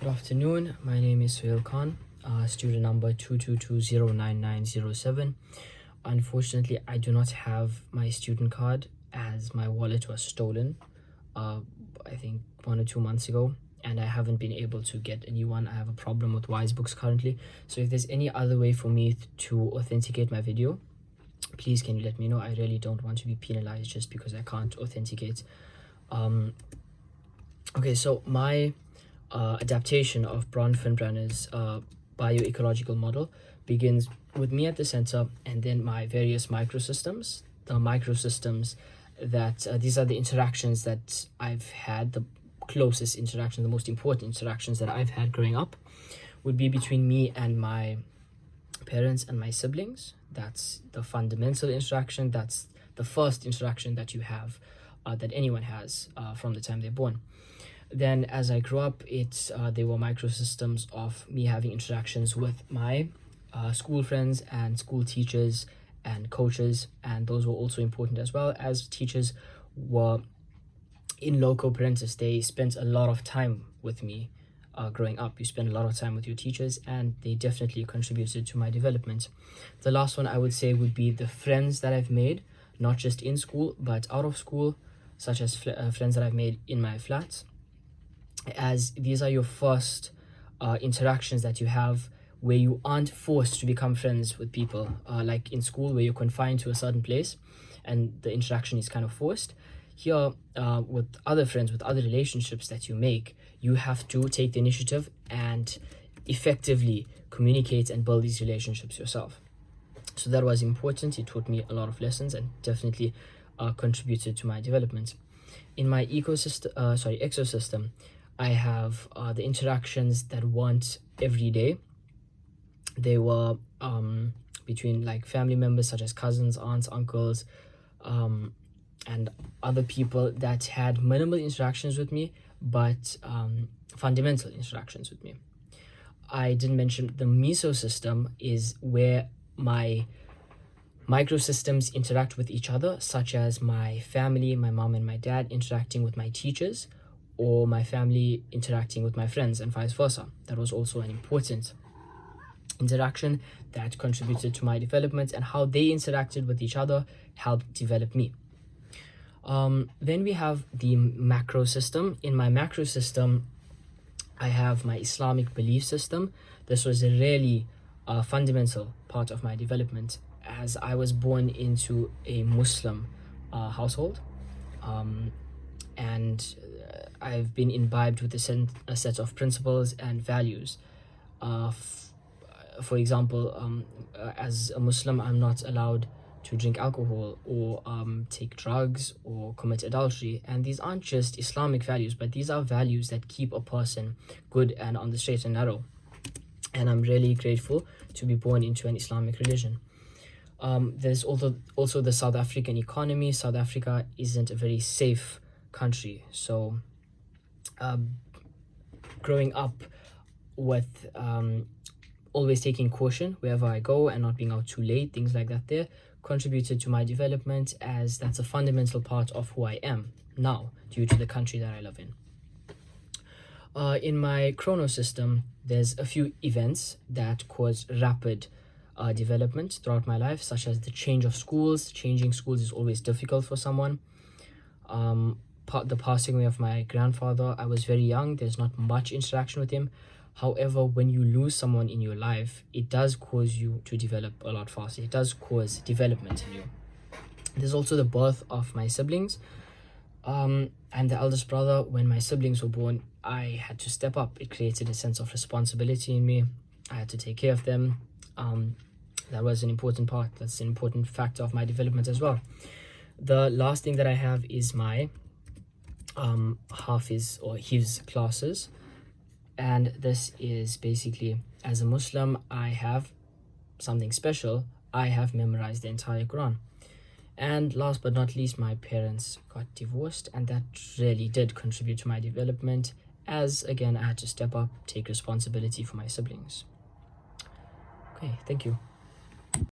Good afternoon. My name is Suhayl Khan, student number 222099907. Unfortunately, I do not have my student card as my wallet was stolen, I think 1 or 2 months ago, and I haven't been able to get a new one. I have a problem with Wisebooks currently. So if there's any other way for me to authenticate my video, please can you let me know. I really don't want to be penalized just because I can't authenticate. Okay, so my adaptation of Bronfenbrenners bio-ecological model begins with me at the center, and then my various microsystems. The microsystems that these are the interactions that I've had, the closest interactions, the most important interactions that I've had growing up would be between me and my parents and my siblings. That's the fundamental interaction. That's the first interaction that you have, that anyone has from the time they're born. Then as I grew up, they were microsystems of me having interactions with my school friends and school teachers and coaches, and those were also important as well, as teachers were in loco parentis. They spent a lot of time with me growing up. You spend a lot of time with your teachers, and they definitely contributed to my development. The last one I would say would be the friends that I've made, not just in school but out of school, such as friends that I've made in my flats, as these are your first interactions that you have where you aren't forced to become friends with people, like in school where you're confined to a certain place and the interaction is kind of forced. Here, with other friends, with other relationships that you make, you have to take the initiative and effectively communicate and build these relationships yourself. So that was important. It taught me a lot of lessons and definitely contributed to my development. In my exosystem, I have the interactions that weren't every day. They were between like family members such as cousins, aunts, uncles, and other people that had minimal interactions with me, but fundamental interactions with me. I didn't mention the mesosystem is where my microsystems interact with each other, such as my family, my mom and my dad interacting with my teachers, or my family interacting with my friends, and vice versa. That was also an important interaction that contributed to my development, and how they interacted with each other helped develop me. Then we have the macro system. In my macro system, I have my Islamic belief system. This was a really fundamental part of my development, as I was born into a Muslim household, and I've been imbibed with a set of principles and values. For example, as a Muslim, I'm not allowed to drink alcohol or take drugs or commit adultery. And these aren't just Islamic values, but these are values that keep a person good and on the straight and narrow. And I'm really grateful to be born into an Islamic religion. There's also the South African economy. South Africa isn't a very safe country. So growing up with always taking caution wherever I go and not being out too late, things like that there, contributed to my development, as that's a fundamental part of who I am now due to the country that I live in. In my chrono system, there's a few events that cause rapid development throughout my life, such as the change of schools. Changing schools is always difficult for someone. The passing away of my grandfather, I was very young. There's not much interaction with him. However, when you lose someone in your life, it does cause you to develop a lot faster. It does cause development in you. There's also the birth of my siblings. I'm the eldest brother. When my siblings were born, I had to step up. It created a sense of responsibility in me. I had to take care of them. That was an important part. That's an important factor of my development as well. The last thing that I have is my Hafiz or Hifz classes. And this is basically, as a Muslim, I have something special. I have memorized the entire Quran. And last but not least, my parents got divorced, and that really did contribute to my development, as again I had to step up, take responsibility for my siblings. Okay, thank you.